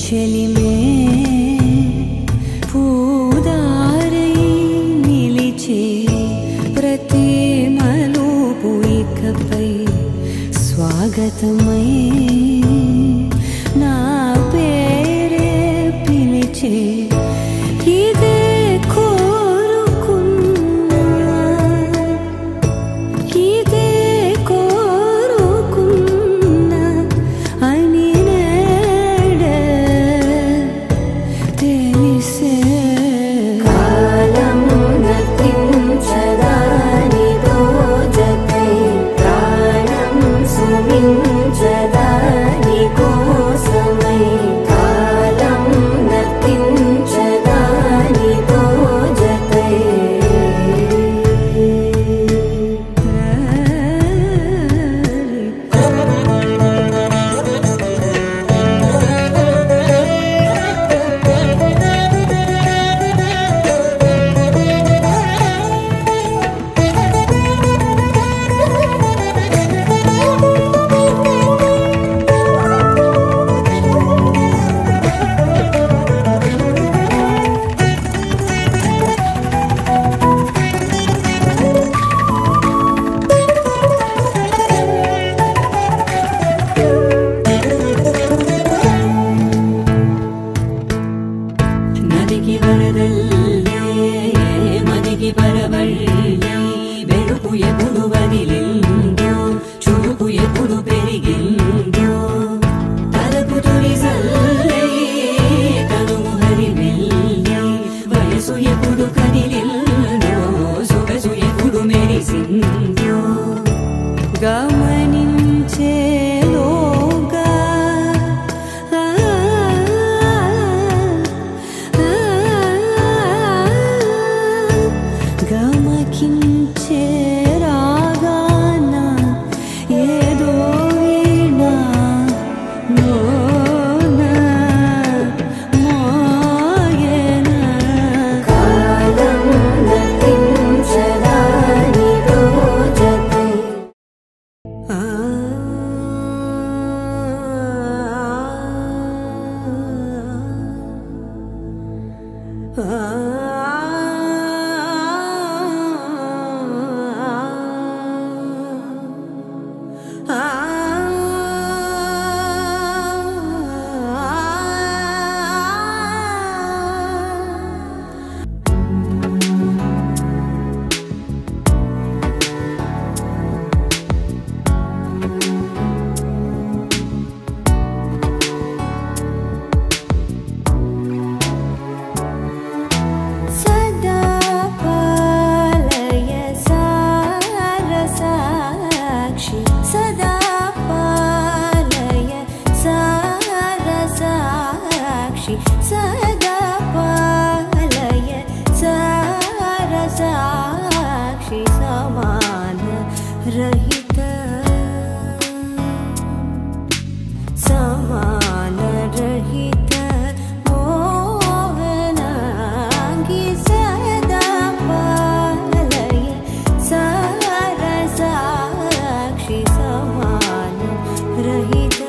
చెలిమే పూదారై నిలిచే ప్రతి మలుపు ఇకపై స్వాగతమై నా పేరే పిలిచే ఇదే కోరుకున్నా ఇదే కోరుకున్నా అని నేడే తెలిసే కాలం నతించదాని దోజకై ప్రాణం సుమించదాని కోసమై కాలం నతించదాని దోజకై నదికి వరదల్లే మదికి పరవళ్ళే వెలుపు ఎప్పుడు వదిలిందో చురుకు ఎప్పుడు పెరిగిందో తలపు తొలి సల్లే తనువు హరివెల్లే వయసు ఎప్పుడు కదిలిందో సొగసు ఎప్పుడు మెరిసిందో గమనించేలోగా గమకించే రాగాన ఏదో వీణా మోన మోయన కాలం నతించదాని రోజకై సదా పాలయ సారసాక్షి సదా పాలయ సారసాక్షి సదా పాలయ సారసాక్షి సమాన రహిత సమాన రహిత మోహనాంగి సదా పాలయ సారసాక్షి సమాన రహిత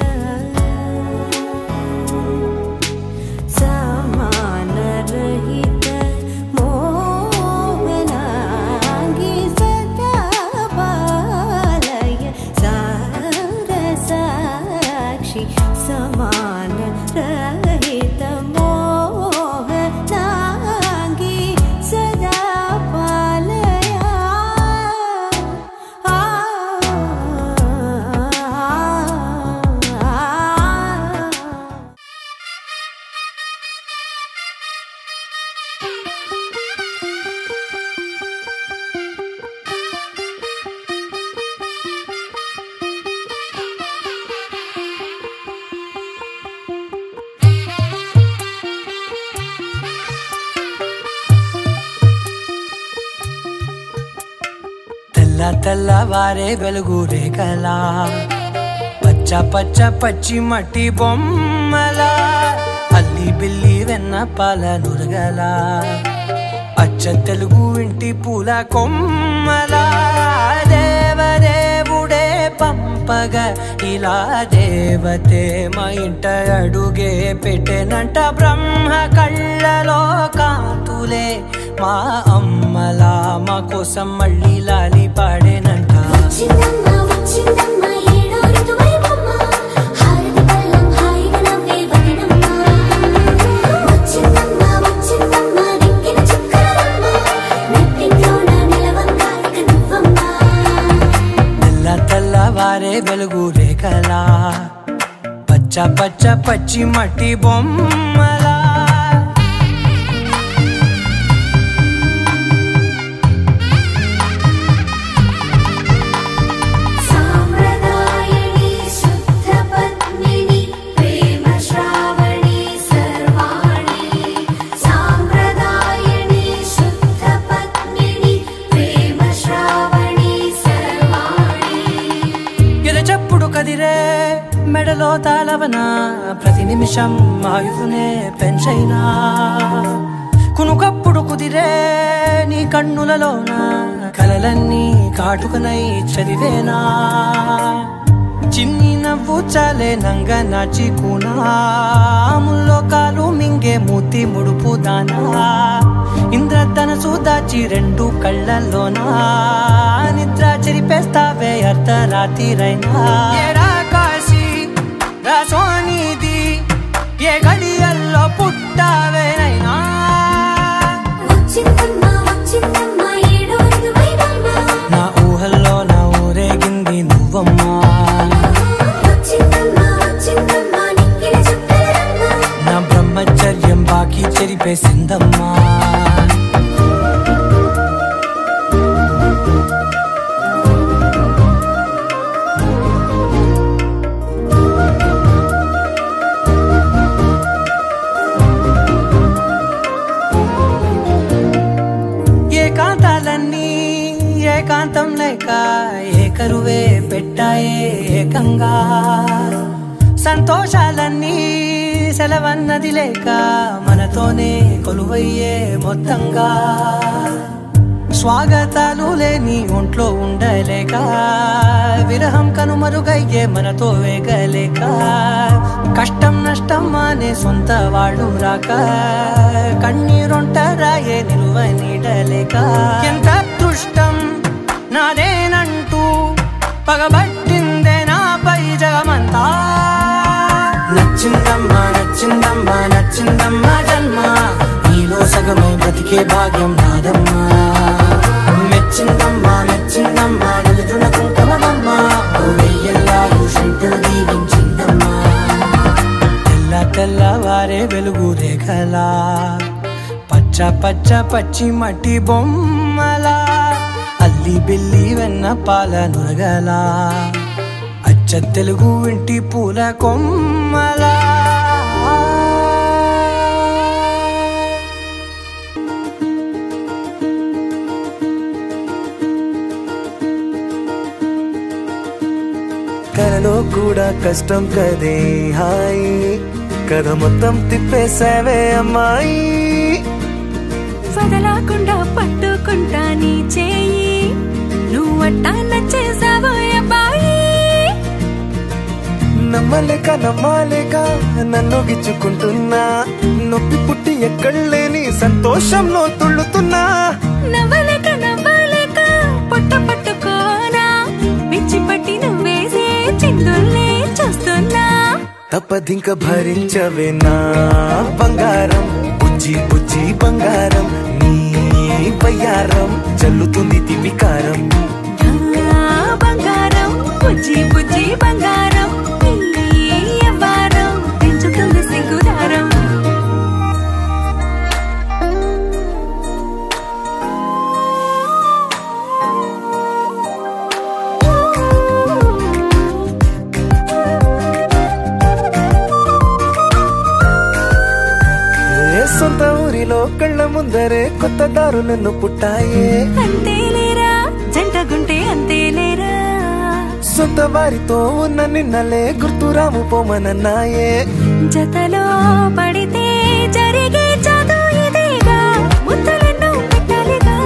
సమాన రహిత మోహనాంగి సదా పాలయ సారసాక్షి సమాన రహిత మోహనాంగి సదా పాలయ తెల్లవారే వెలుగు రేఖలా పచ్చ పచ్చ పచ్చి మట్టి బొమ్మలా అల్లి బిల్లి వెన్న పాల నురగలా అచ్చ తెలుగు ఇంటి పూల కొమ్మలా దేవదేవుడే పంపగా ఇలా దేవతే మా ఇంట అడుగే పెట్టెనంట బ్రహ్మ కళ్ళలో కాంతులే మా అమ్మలా మా కోసం మళ్ళీ లాలి పాడేనంట తెల్లవారే వెలుగు రేఖలా పచ్చ పచ్చ పచ్చి మట్టి బొమ్మలా కదిరే మెడలో తాళవన ప్రతి నిమిషం ఆయువునే పెంచైనా కునుకప్పుడు కుదిరే నీ కన్నులలోన కలలన్నీ కాటుకనై చదివేనా చిన్ని నవ్వు చాలే నంగ నాచి కూనాముల్లో కాలు మింగే మూతి ముడుపు దానా ఇంద్రధనసు దాచి రెండు కళ్ళల్లోనా నిద్ర చెరిపేస్తావే అర్ధరాత్రిరైనా ఏరా కాశీ రాసోనిది ఏ గడియల్లో పుట్టావేనైనా నా ఊహల్లో నా ఊరేగింది నువ్వమ్మా నా బ్రహ్మచర్యం బాకీ చెరిపేసిందమ్మా ఏకాంతాలన్నీ ఏకాంతం లేక ఏకరువే పెట్టాయే ఏకంగా సంతోషాలన్నీ సెలవన్నది లేక మనతోనే కొలువయ్యే మొత్తంగా స్వాగతాలు లేని ఒంట్లో ఉండలేక విరహం కనుమరుగయ్యే మనతో వేగలేక కష్టం నష్టం అనే సొంత వాడు రాక కన్నీరొంటరాయే నిలువ నీడలేక ఎంత అదృష్టం నాదేనంటూ పగబట్టిందే నాపై జగమంతా నచ్చిందమ్మా నచ్చిందమ్మా నచ్చిందమ్మా జన్మ నీలో సగమై బ్రతికే భాగ్యం నాదమ్మా మెచ్చిందమ్మా మెచ్చిందమ్మా నిలుతున్న కుంకుమమ్మా వెయ్యల్లాలు శంకరు దీవించిందమ్మా తెల్లవారే వెలుగు రేఖలా పచ్చ పచ్చ పచ్చి మట్టి బొమ్మలా అల్లి బిల్లి వెన్న పాల నురగలా అచ్చ తెలుగు ఇంటి పూల కొమ్మలా కలలో కూడా కష్టం కదే హాయి కథ మొత్తం తిప్పేసావే అమ్మాయి వదలకుండా పట్టుకుంటా నీ చేయి నువ్వట్టా నచ్చేసావో అబ్బాయి నమ్మలేక నమ్మాలేక నన్ను గిచ్చుకుంటున్నా నొప్పి పుట్టి ఎక్కడలేని సంతోషంలో తుళ్ళుతున్నా నవ్వలేక నవ్వలేక పొట్ట పట్టుకోనా పిచ్చి పట్టి నువ్వేసే చిందుల్నే చూస్తున్నా తప్పదింక భరించవే నా బంగారం బుజ్జి బుజ్జి బంగారం నీ బయ్యారం చల్లుతుంది తివికారం బంగారం బుజ్జి బుజ్జి బంగారం ఎవ్వారం పెంచుతుంది సిగ్గుదారం సొంత ఊరిలో కళ్ళ ముందరే కొత్త దారులను పుట్టాయే అంతేలేరా జంటగుంటే అంతేలేరా సొంత వారితో ఉన్న నిన్నలే గుర్తురాము పోమనన్నాయే జతలో పడితే జరిగే జాదు ఇదేగా ముద్దలను పెట్టాలిగా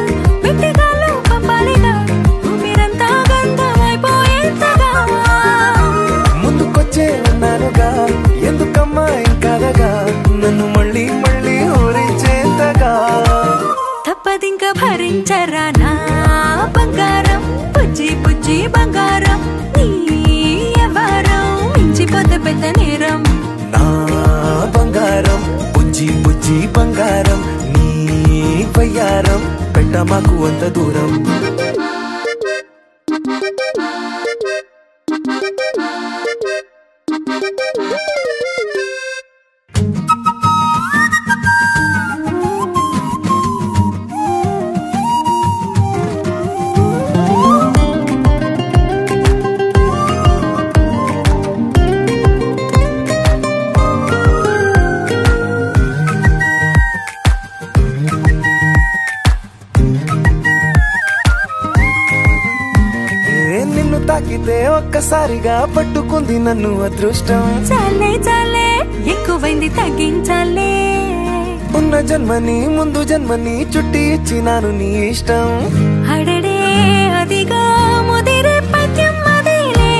పెట్టిగాళ్ళు పంపాలిగా ఊపిరంతా గంధమైపోయేంతగా బుజ్జి బంగారం నీ వయ్యారం పెట్ట మాకు అంత దూరం తాకితే ఒక్కసారిగా పట్టుకుంది నన్ను అదృష్టం చాలే చాలే ఎక్కువైంది తగ్గించాలే ఉన్న జన్మని ముందు జన్మని చుట్టి ఇచ్చినాను నీ ఇష్టం అడడే అదిగా ముదిరే పద్యం అదేలే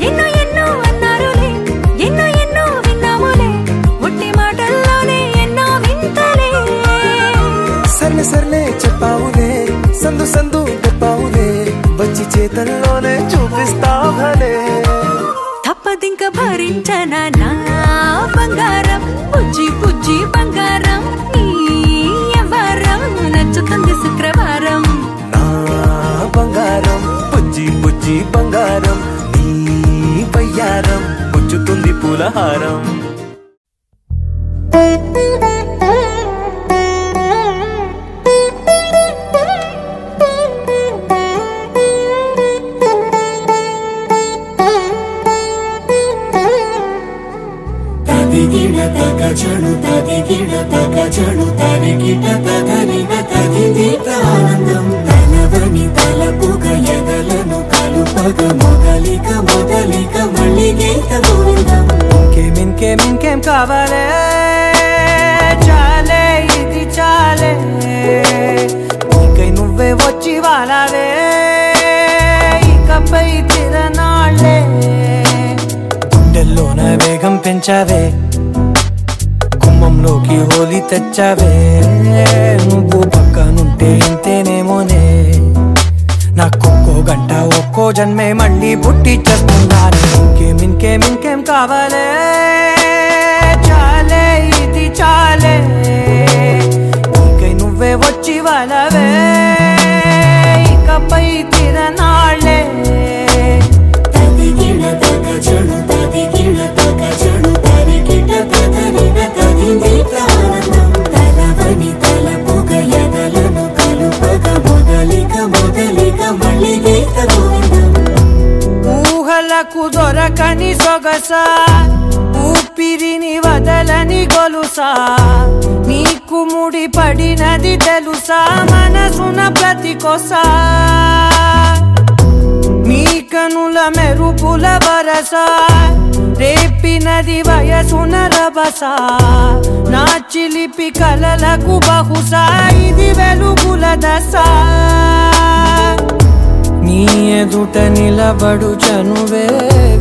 ఎన్నో ఎన్నో అన్నారులే ఎన్నో ఎన్నో విన్నాములే ఒట్టి మాటల్లోనే ఎన్నో వింతలే సర్లే సర్లే చెప్పావులే సందు సందు చెప్పావులే వచ్చి చేతల్లోనే చూపిస్తావులే తప్పదింక భరించనా నా బంగారం బుజ్జి బుజ్జి బంగారం నీ ఎవరం నచ్చుతుంది శుక్రవారం నా బంగారం బుజ్జి బుజ్జి బంగారం నీ వయ్యారం పుచ్చుతుంది పూలహారం తదిగిడ తగచడు తదిగిడ తగచడు తరిగిట తదరిన తదిదీత ఆనందం తలవని తలపుగ ఎదలను కలుపగ మొదలిక మొదలిక మళ్ళీ గీత గోవిందం ఇంకేం కావాలే చాలే ఇది చాలే నీకై నువ్వే వచ్చి వాలావే ఇకపై తిరనాళ్ళే గుండెల్లోన వేగం పెంచావే గుమ్మంలోకి హోలీ తెచ్చావే నువ్వు పక్కనుంటే ఇంతేనేమోనే నాకొక్కో గంట ఒక్కో జన్మే మళ్ళీ పుట్టి చేస్తున్నాను ఇంకేం కావాలే చాలే ఇది చాలే నీకై నువ్వే వచ్చి వాళ్ళవే ఇకపై తిరనాళ్ళే తదిగిడ తగచడు తదిగిడ తగచడు తరిగిట తదరిన తదిదీత ఆనందం తలవని తలపుగ ఎదలను కలుపగ మొదలిక మొదలిక మళ్ళీ గీత గోవిందం ఊహలకు దొరకని సొగసా ఊపిరిని వదలని గొలుసా నీకు ముడి పడినది తెలుసా మనసున ప్రతి కొసా నీ కనుల మెరుపుల వరస రేపినది వయసున రభస నా చిలిపి కలలకు బహుశా ఇది వెలుగుల దశ నీ ఎదుట నిలబడు చనువే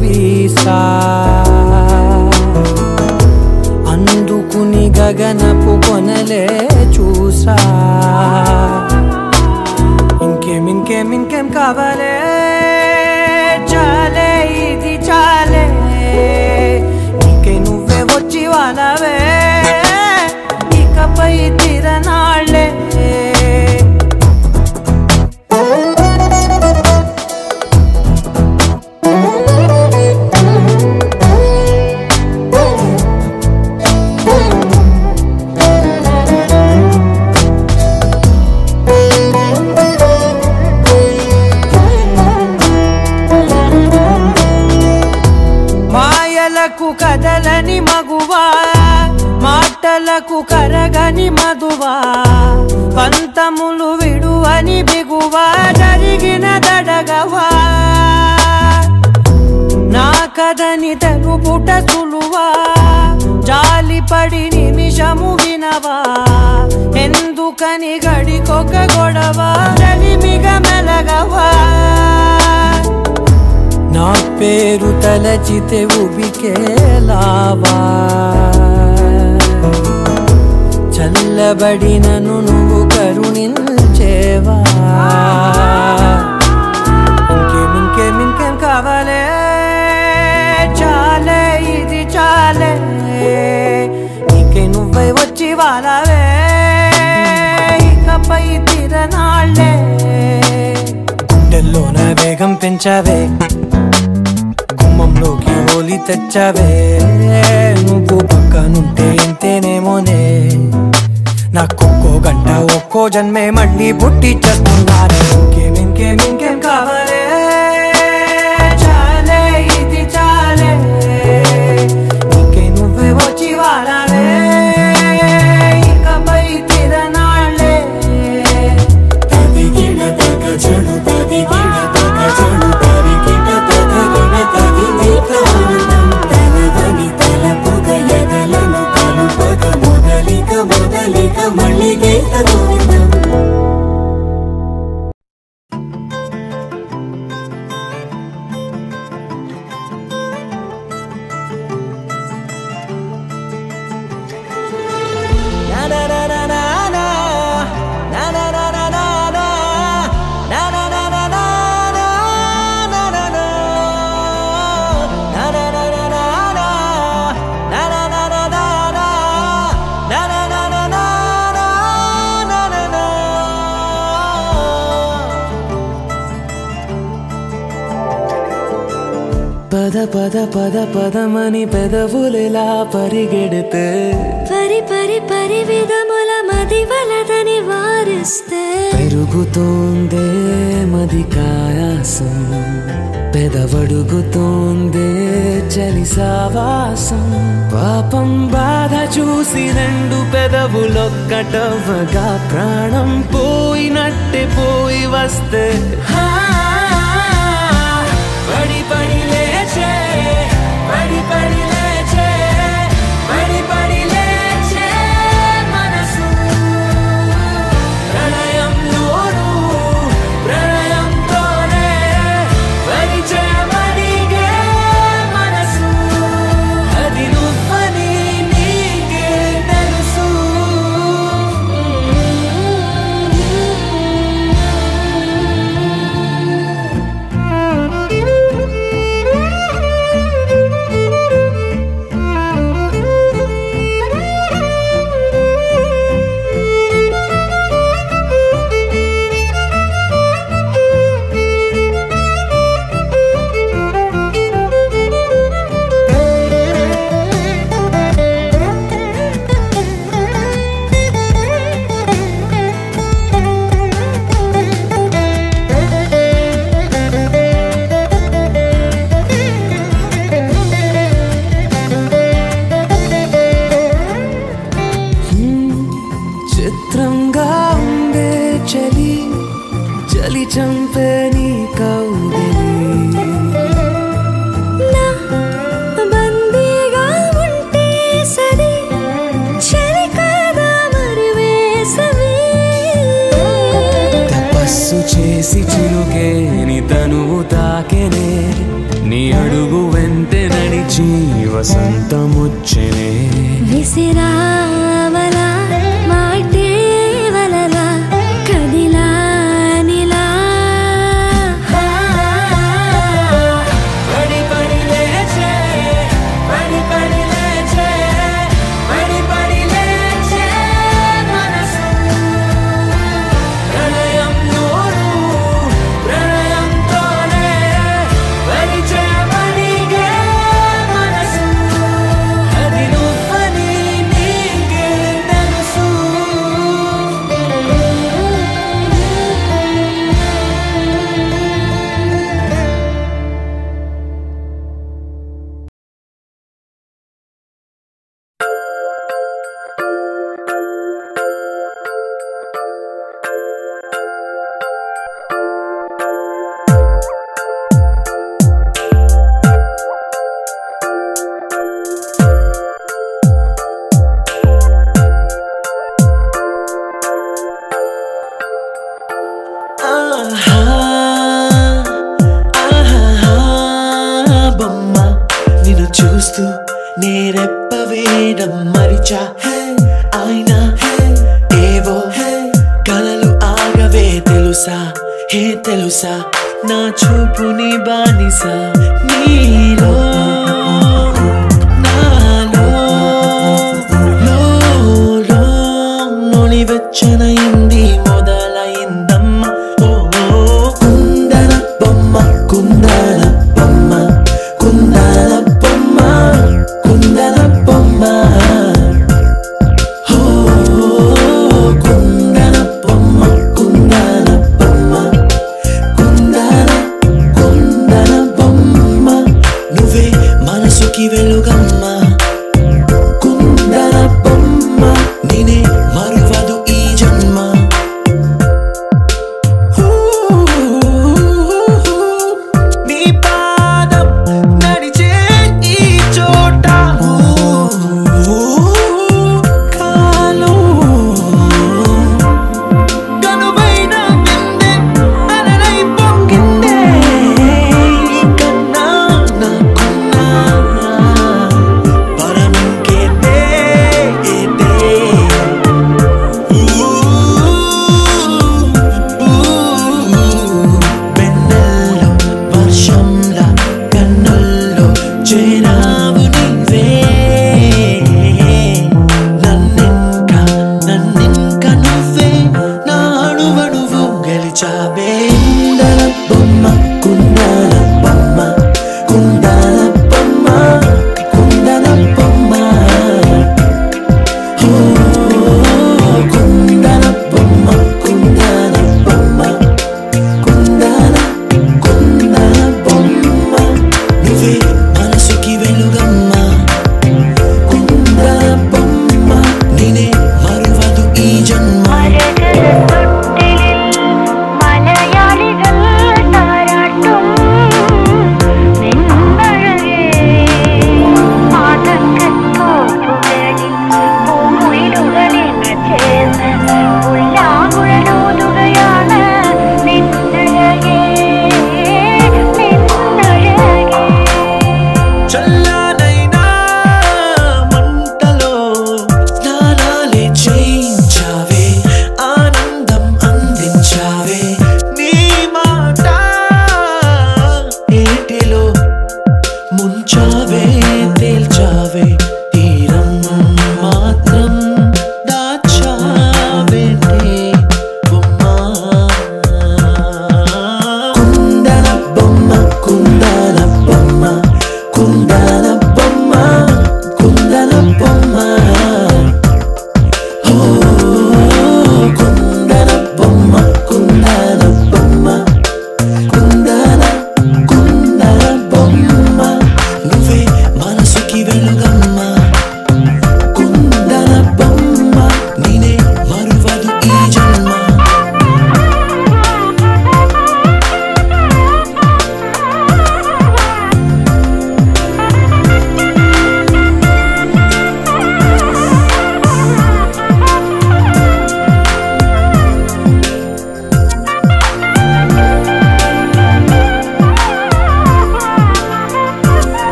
వీసా అందుకుని గగనపు కొనలే చూసా ఇంకేం కావాలే చాలే ఇది చాలే నీకై నువ్వే వచ్చి వాళ్ళవే ఇకపై తిరనాళ్ళే కదలని మగువా మాటలకు కరగని మధువా పంతములు విడువని బిగువా జరిగిన దడగవా నా కదని తెలుపుట సులువా జాలిపడి నిమిషము వినవా ఎందుకని గడికొక గొడవ రలిమిగ మెలగవా నా పేరు తలచితే ఉబికేలావా చల్లబడినను నువ్వు కరుణించేవా ఇంకేం కావాలే చాలే ఇది చాలే నీకై నువ్వై వచ్చి వాళ్ళవే ఇకపై తిరనాళ్ళే గుండెల్లోన వేగం పెంచావే గుమ్మంలోకి హోలీ తెచ్చావే నువ్వు పక్కనుంటే ఇంతేనేమోనే నాకొక్కో గంట ఒక్కో జన్మే మళ్ళీ పుట్టి చేస్తున్నారే ఇంకేం కావాలే చాలే ఇది చాలే నీకే నువ్వే వచ్చి వాడాలే ఇకపై తిరనాళ్ళే తదిగిన తగ చెడు తదిగిన తగ చెడు తరిగిన తగగిన తగిన తలవని తలపుగ ఎదలను కలుపగ మొదలిక మళ్ళీ పద పద పద పదమని పెదవులెలా పరిగెడితే పరి విధముల మది వలదని వారిస్తే పెరుగుతోందే మది కాయాసం పెదవడుగుతోందే చలి సావాసం పాపం బాధ చూసి రెండు పెదవులొక్కటవ్వగా ప్రాణం పోయినట్టే పోయి వస్తే పడి పడి లేచే పడి పడి లేచే పడి పడి లేచే మనసు ప్రణయంలోను ప్రణయంతోనే పరిచయమడిగే మనసు అది నువ్వని నీకే తెలుసు చిత్రంగా ఉందే చలి చలి చంపే నీ కౌగిలి నా బందీగా ఉంటే సరి చలి కాదా మరి వేసవి తపస్సు చేసి చిలుకేని తనువు తాకెనే నీ అడుగు వెంటే నడిచి వసంతముచ్చెనే విసిరావలా మాటే వలలా కదిలా నిలా పడి పడి లేచే పడి పడి లేచే పడి పడి లేచే మనసు ప్రణయంలోను ప్రణయంతోనే పరిచయమడిగే మనసు అది నువ్వని నీకే తెలుసు బొమ్మ నిన్ను చూస్తూ నేరెప్ప వేయడం మరిచా ఆయన ఏవో కలలు ఆగవే తెలుసా హే తెలుసా నా చూపుని బానిసా నీలో నాలో లో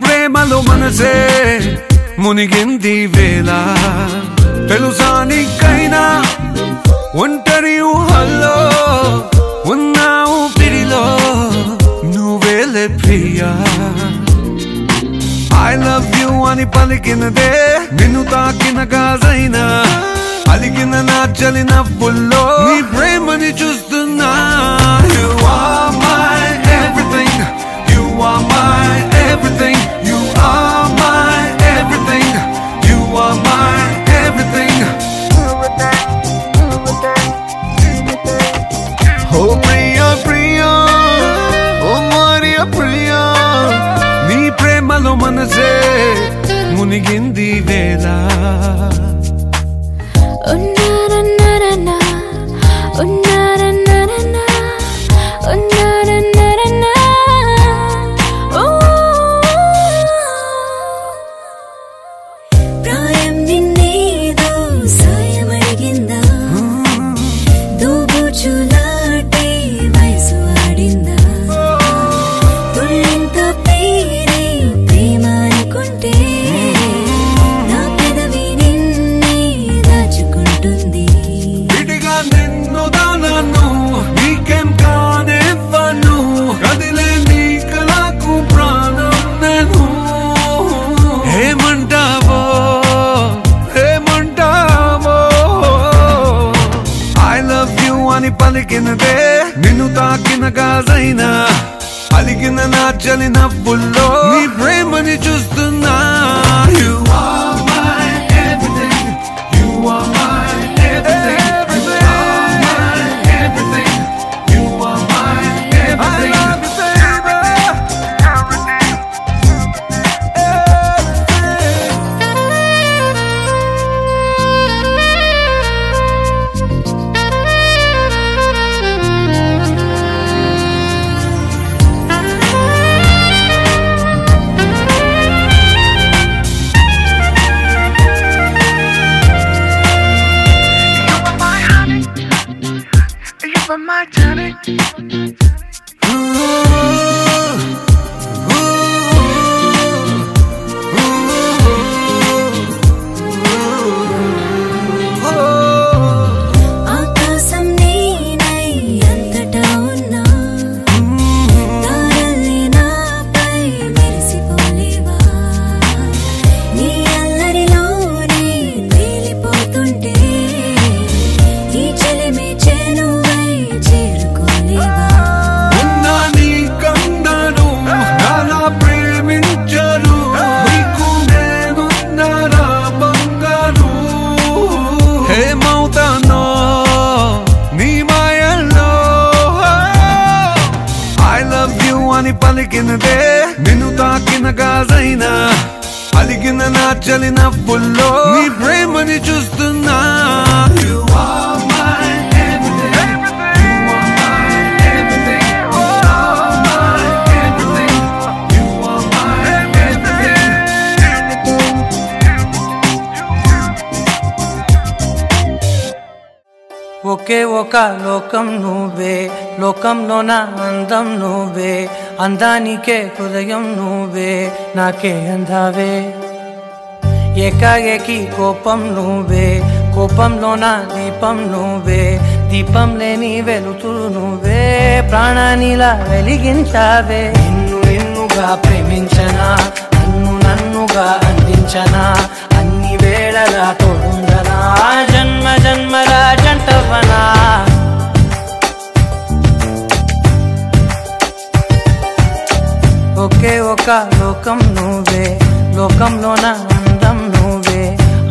ప్రేమలో మనసే మునిగింది వేళ తెలుసా నీకైనా ఒంటరి ఊహల్లో ఉన్నావు పిడిలో నువ్వేలే ప్రియా I love you అని పలికినదే నిన్ను తాకిన గాజైనా అలిగిన నా చలి నవ్వుల్లో నీ ప్రేమని చూస్తున్నా You are my everything You are my everything You are my everything You are my everything Oh Priya Priya Oh Maria Priya నీ ప్రేమలో మనసే మునిగింది వేళ ప్రాయం నిన్నేదో సాయమడిగిందా దూబుచులాటే వయసు ఆడిందా తుల్లింత పేరే ప్రేమ అనుకుంటే నా పెదవి నిన్నే దాచుకుంటుంది విడిగా నిన్ను దానను నీకేం కానివ్వను కదిలే నీ కళకు ప్రాణం నేను ఏమంటావో ఏమంటావో I love you అని పలికినదే నిన్ను తాకిన గాజైనా అలిగిన నా చలి నవ్వుల్లో నీ ప్రేమని చూస్తున్నా You are my everything You are my everything You are my everything You are my everything I love you ఆకాశం నేనై అంతటా ఉన్నా తారల్ని నాపై మెరిసిపోలేవా నీ అల్లరిలోనే తేలిపోతుంటే ఈ చెలిమి చెలువై చేరుకోలేవా ఉన్నా నీ కందను నాలా ప్రేమించరు నీకు నేనున్నారా బంగారు ఏమవుతానో నీ మాయల్లో I love you అని పలికినదే నిన్ను తాకిన గాజైనా అలిగిన నా చలి నవ్వుల్లో నీ ప్రేమని చూస్తున్నా You are my everything You are my everything You are my everything You are my everything ఒకే ఒక లోకం నువ్వే లోకంలో నా అందం నువ్వే అందానికే హృదయం నువ్వే నాకే అందావే ఏకాఏకి కోపం నువ్వే కోపంలో నా దీపం నువ్వే దీపం లేని వెలుతురు నువ్వే ప్రాణానిలా వెలిగించావే నిన్ను నిన్నుగా ప్రేమించనా నన్నుగా అందించనా అన్ని వేళలా తోడుందనా జన్మ జన్మల జంటవనా ఒకే ఒక లోకం నువ్వే లోకంలో నా అందం నువ్వే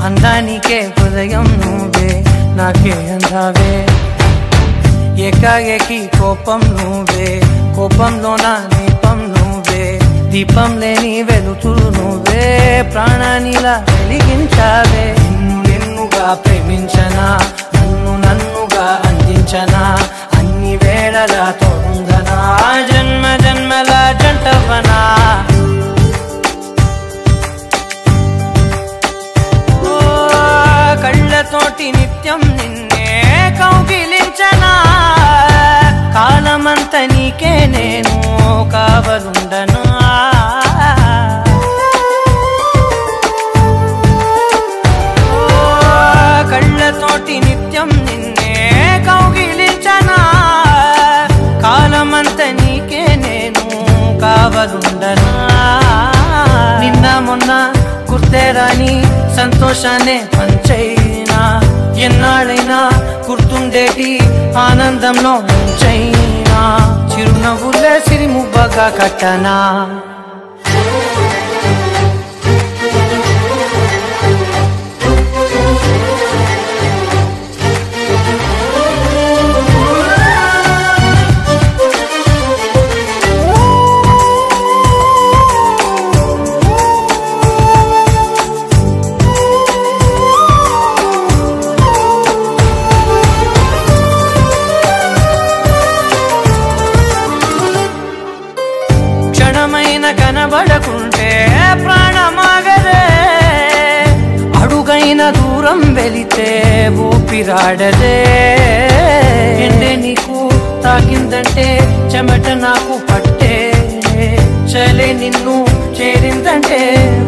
అందానికే హృదయం నువ్వే నాకే అందావే ఏకాఏకి కోపం నువ్వే కోపంలో నా దీపం నువ్వే దీపం లేని వెలుతురు నువ్వే ప్రాణానిలా వెలిగించావే నిన్ను నిన్నుగా ప్రేమించనా నన్నుగా అందించనా అన్ని వేళలా తోడుందనా జన్మ జన్మల జంటవనా కళ్ళతోటి నిత్యం నిన్నే కౌగిలించనా కాలమంత నీకే నేను కావలుండనా సంతోషాన్ని పంచైనా ఎన్నాళ్ళైనా గుర్తుండేటి ఆనందంలో ముంచైనా చిరునవ్వులే సిరిముబ్బగా కట్టనా కనబడకుంటే ప్రాణమాగదే అడుగైన దూరం వెళితే ఊపిరాడదే ఎండే నీకు తాకిందంటే చెమట నాకు పట్టే చలే నిన్ను చేరిందంటే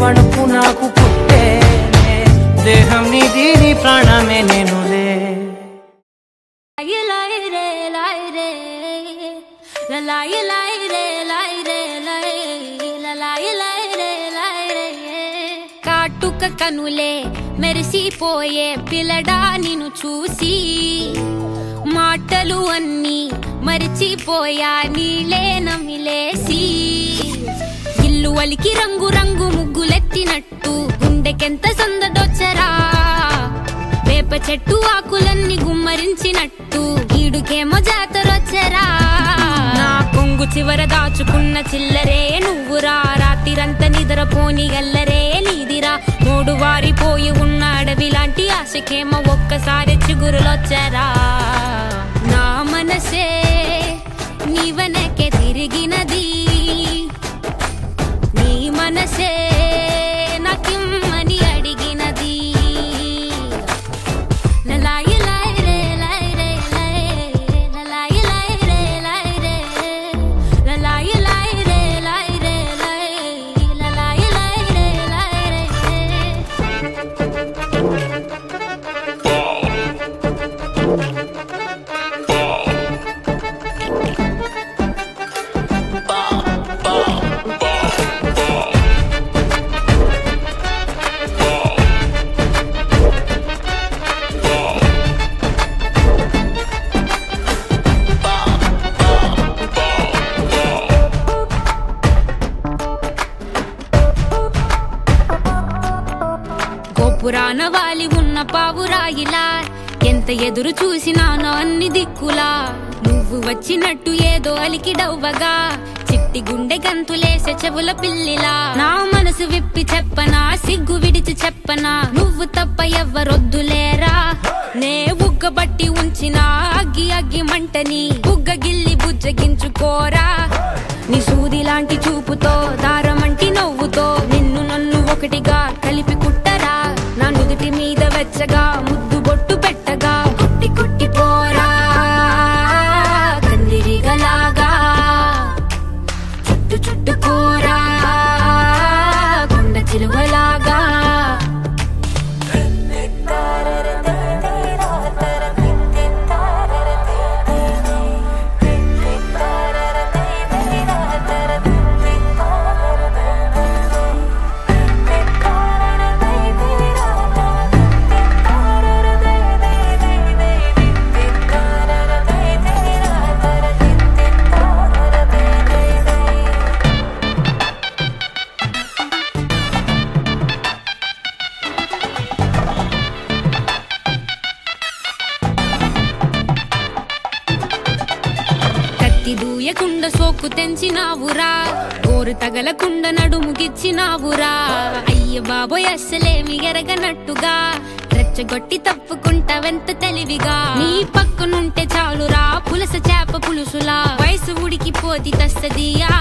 వణుకు నాకు పుట్టే దేహం నీది నీ ప్రాణమే నేనులే కాటుక కనులే మెరిసిపోయే పిల్లడా నిన్ను చూసి మాటలు అన్నీ మరిచిపోయా నీలే నమిలేసి ఇల్లు వలికి రంగు రంగు ముగ్గులెత్తినట్టు గుండెకెంత సందడొచ్చరా వేప చెట్టు ఆకులన్నీ గుమ్మరించినట్టు ఈడుకేమో జాతరొచ్చరా నా కొంగు చివర దాచుకున్న చిల్లరే నువ్వురా రాత్రిరంతా నిద్రపోని గల్లరే నీదిరా మూడు వారిపోయి ఉన్న అడవి లాంటి ఆశకేమో ఒక్కసారి చిగురులొచ్చరా నా మనసే నీ వెనకే తిరిగినది నీ మనసే నాకిమ్మని అడిగినది లలాయి లాయి రే లాయి రే లాయి లలాయి లాయి రే లాయి రే లలాయి లాయి రే లాయి రే లాయి లలాయి లాయి రే లాయి రే గోపురాన వాలి ఉన్న పావురాయిలా ఎంత ఎదురు చూసినానో అన్ని దిక్కులా నువ్వు వచ్చినట్టు ఏదో అలికిడవ్వగా చిట్టి గుండె గంతులేసే చెవుల పిల్లిలా నా మనసు విప్పి చెప్పనా సిగ్గు విడిచి చెప్పనా నువ్వు తప్ప ఎవ్వరొద్దులేరా నే ఉగ్గబట్టి ఉంచిన అగ్గి అగ్గి మంటని బుగ్గ గిల్లి బుజ్జగించుకోరా నీ సూది లాంటి చూపుతో దారమంటి నవ్వుతో నిన్ను నన్ను ఒకటిగా కలిపి కుట్టరా నా నుదుటి మీద వెచ్చగా ముద్దు బొట్టు పెట్టగా కొట్టి కొట్టి పోరా కందిరిగలాగా చుట్టు చుట్టుకోరా కొండ చిలువలాగా దూయకుండ సోకు తెంచినావురా గోరు తగలకుండ నడుముగిచ్చినావురా అయ్య బాబోయ్ అస్సలేమి ఎరగనట్టుగా రెచ్చగొట్టి తప్పుకుంటావెంత తెలివిగా నీ పక్కనుంటే చాలురా పులస చేప పులుసులా వయసు ఉడికిపోతి తస్తదియా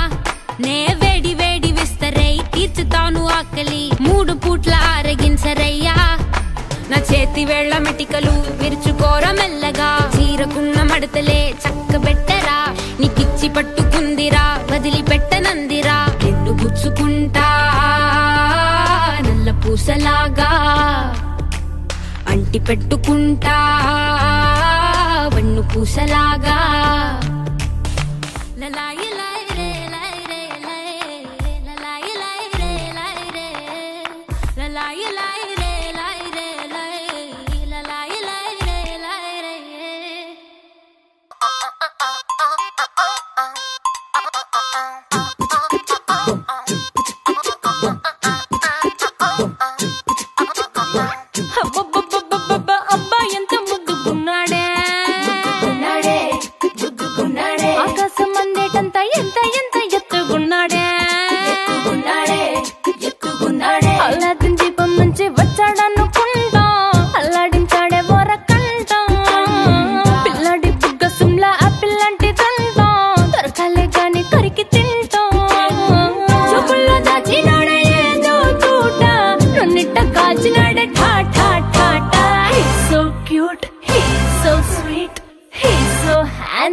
నే వేడి వేడి విస్తరై తీర్చుతాను ఆకలి 3 పూట్ల ఆరగించరయ్యా నా చేతి వేళ్ల మెటికలు విరుచుకోర మెల్లగా చీరకున్న మడతలే చక్కబెట్టరా నీకిచ్చి పట్టుకుందిరా వదిలిపెట్టనందిరా నిన్ను గుచ్చుకుంటా నల్ల పూసలాగా అంటి పెట్టుకుంటా వన్ను పూసలాగా లలాయి లాయి రే లాయి రే లాయి లలాయి లాయి రే లాయి రే లలాయి లాయి రే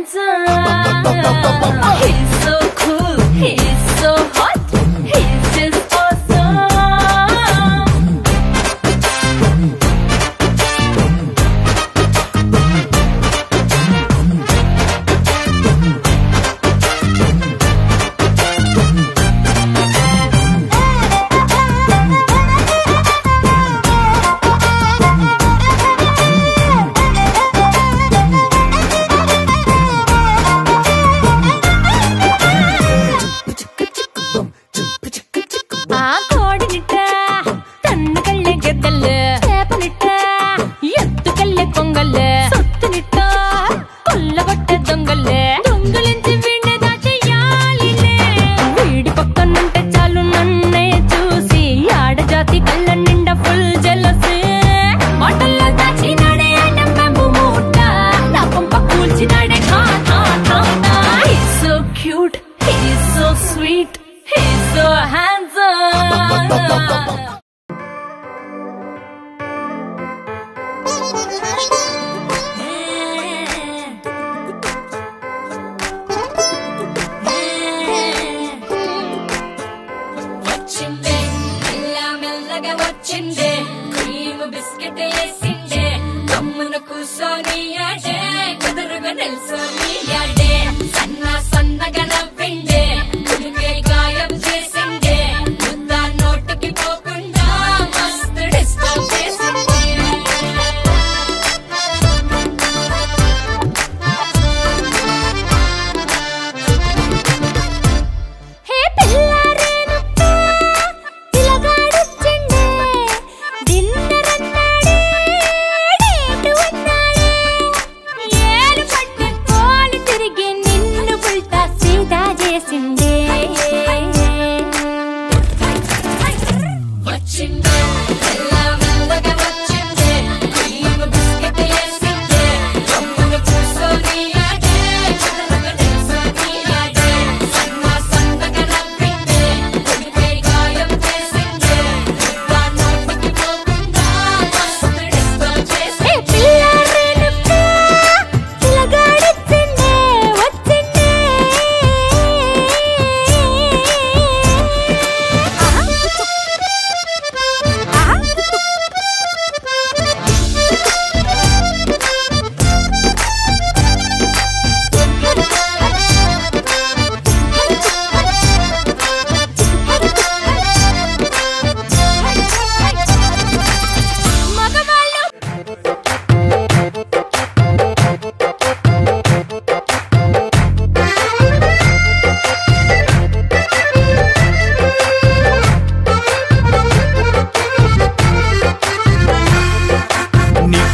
handsome. He's so cool, he's so hot, he's just awesome.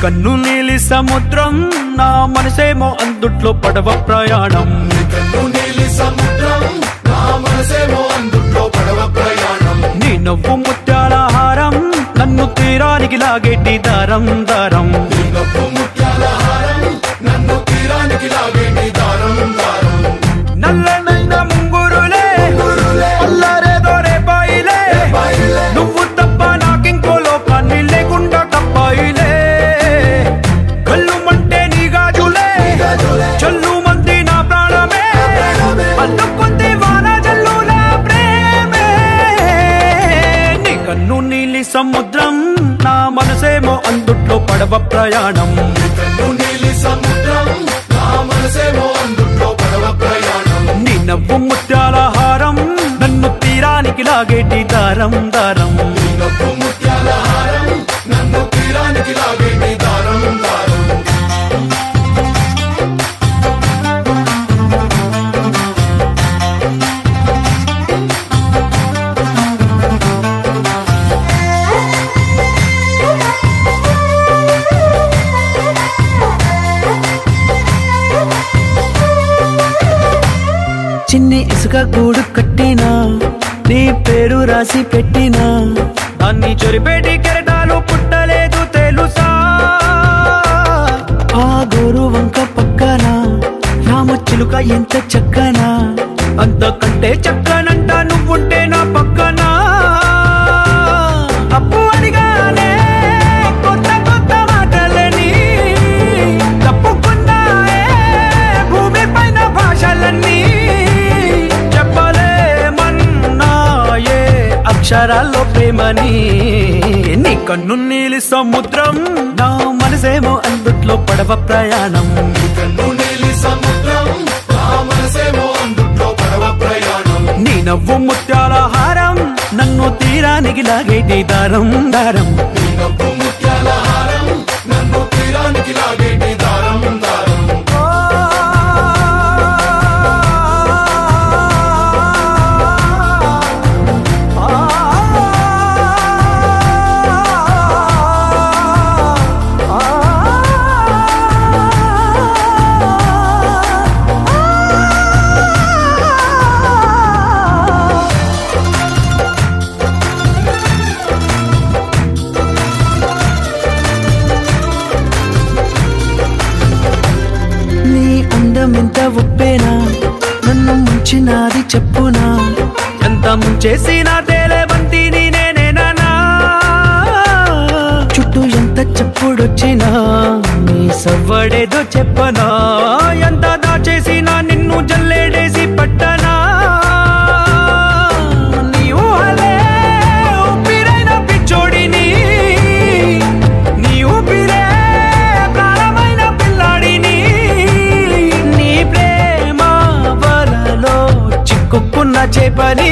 కన్ను నీలి సముద్రం నా మనసేమో అందుట్లో పడవ ప్రయాణం. కన్ను నీలి సముద్రం నా మనసేమో అందుట్లో పడవ ప్రయాణం. నీ నవ్వు ముత్యాల హారం నన్ను తీరానికి లాగేటి దారం దారం. నీ నవ్వు ముత్యాల హారం నన్ను తీరానికి లాగేటి దారం దారం. నల్లనైన ముంగురులే అల్లరేదో రేపాయిలే నువ్వు తప్ప నాకింకో లోకాన్ని లేకుండా తప్పాయిలే. చల్లు మంది నా ప్రాణమే అల్లుకుంది వాన జల్లుల ప్రేమే. నీ కన్ను నీలి సముద్రం నా మనసేమో అందుట్లో పడవ ప్రయాణం. కన్ను నీలి సముద్రం నా మనసేమో అందుట్లో పడవ ప్రయాణం. నీ నవ్వు ముత్యాల హారం నన్ను తీరానికి లాగేటి దారం దారం. నీ నవ్వు ముత్యాల హారం నన్ను తీరానికి లాగేటి దారం దారం. చిన్ని ఇసుక గూడు కట్టినా నీ పేరు రాసి పెట్టినా దాన్ని చొరిపేటి కెరటాలు పుట్టలేదు తెలుసా. ఆ గోరు వంక పక్కన రామచిలుక ఎంత చక్కనా అంతకంటే చక్కనంట నువ్వుంటే నా పక్కన. అప్పు అడిగానే కొత్త కొత్త మాటలని తప్పుకున్నాయే భూమి అక్షరాల్లో ప్రేమని నీ కన్ను నీలి సముద్రం నా మనసేమో అందుట్లో పడవ ప్రయాణం నీ నవ్వు ముత్యాల హారం నన్ను తీరానికి లాగేటి దారం దారం ఎంత ఉప్పేనా నన్ను ముంచినాది చెప్పునా ఎంత ముంచేసినా తేలే బంతి నేనేనా చుట్టూ ఎంత చెప్పుడొచ్చినా నీ సవ్వడేదో చెప్పనా ఎంత దాచేసినా నిన్ను జల్లేడేసి పట్టనా నీ ఊహలే ఊపిరైన పిచ్చోడిని నీ ఊపిరే ప్రాణమైన పిల్లాడిని చిక్కుకున్న చేపని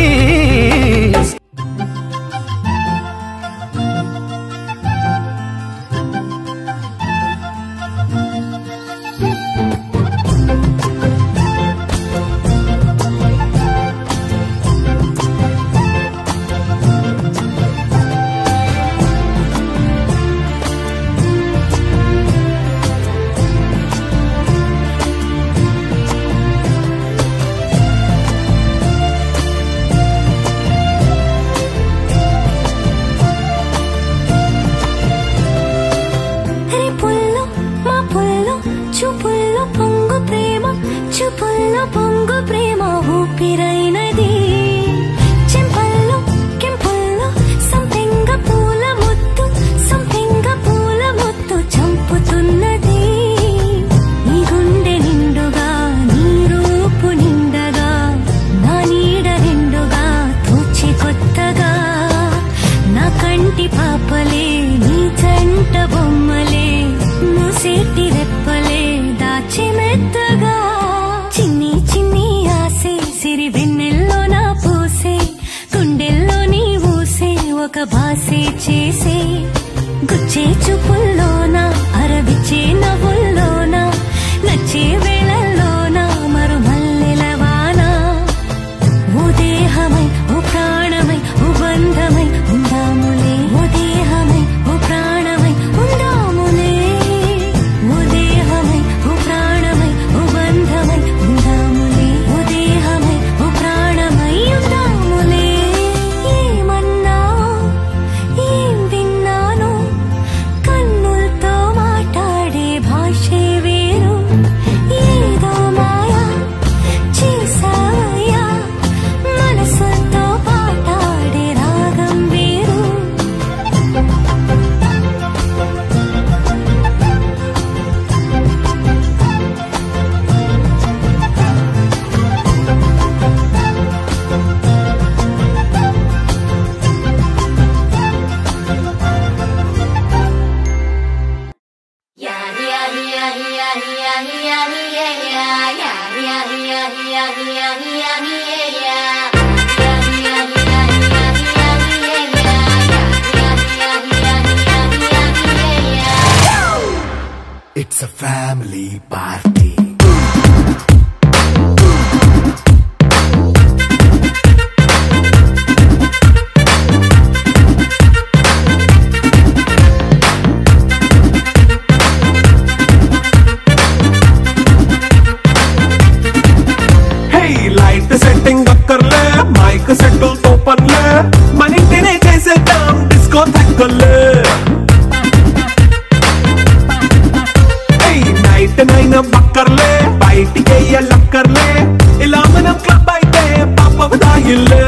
పొంగు ప్రేమ ఊపిరైనది చెంపల్లో కెంపల్లో సంపెంగ పూల ముత్తు చంపుతున్నది నీ గుండె నిండుగా నీ రూపు నిండగా నా నీడ రెండుగా తోచి కొత్తగా నా కంటి పాపలే నీ జంట బొమ్మలే మూసేటి రెప్పలే దాచి మెత్తగా చిన్ని చిన్ని ఆసే సిరి వెన్నెల్లో నా పూసే గుండెల్లో నీ ఊసే ఒక బాసే చేసే గుచ్చే చూపుల్లోనా అరవిచ్చే నవ్వుల్లోనా నచ్చే వేళల్లోనా మరు మల్లెలవానా ఓ దేహమై ఓ ప్రాణమై ఓ బంధమై ఉందాములే ఓ దేహమై ఓ ప్రాణమై ఉందాములే ఓ దేహమై ఓ ప్రాణమై ఓ బంధమై ఉందాములే ఓ దేహమై ఓ ప్రాణమై ఉందాములే ఏమన్నా ఏం విన్నాను కన్నులతో మాట్లాడే భాషే వేరు ఏదో మాయా చేసాయా మనసుతో పాటాడే రాగం వేరు It's a family party. Setting అక్కర్లే మైక్ సెట్టులు తోపర్లే మన ఇంటినే చేసేద్దాం డిస్కో తక్కర్లే నైట్ నైన్ బక్కర్లే బయటికి వెయ్యలక్కర్లే ఇలా మనం క్లబ్ అయితే పాప దాయిల్లే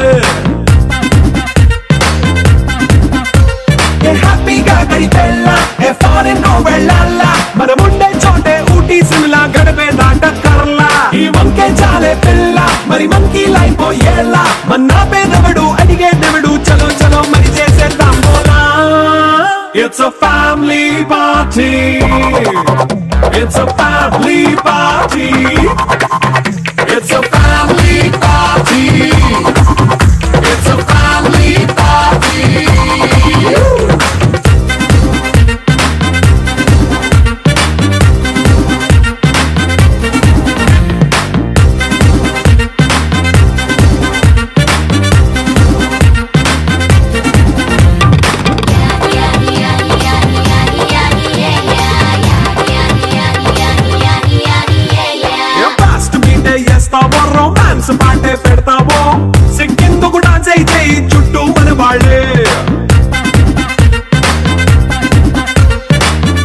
హ్యాపీగా గడిపెళ్ళ ఏ ఫారెన్ నో వెళ్ళాల మనం ఉండే చోటే ఊటీ సిమ్లా గడిపే దాటక్కర్లా ఈ వంకే చాలే పిల్ల మరి మనకి లైఫ్ ఏళ్ళ మన్నా పేదవడు అడిగే దేవుడు చలో It's a family party. It's a family party. It's a family party. It's a family party. Romance పాటే పెడతావో సిక్కిందుకు డాన్స్ అయితే చుట్టూ మన వాళ్ళే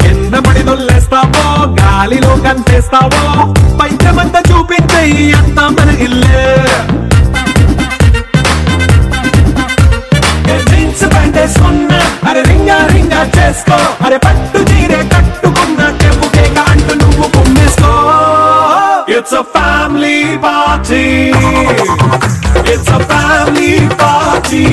కింద పడి దొల్లేస్తావో గాలిలో కంటేస్తావో పైచమంతా చూపించే అంతా మన ఇల్లే జీన్స్ ప్యాంటేసుకున్నా అరే రింగా రింగా చేసుకో అరే పట్టు చీరే కట్టుకున్న చెప్పుకే కాంటు నువ్వు కుమ్మేసుకో. It's a family party. It's a family party.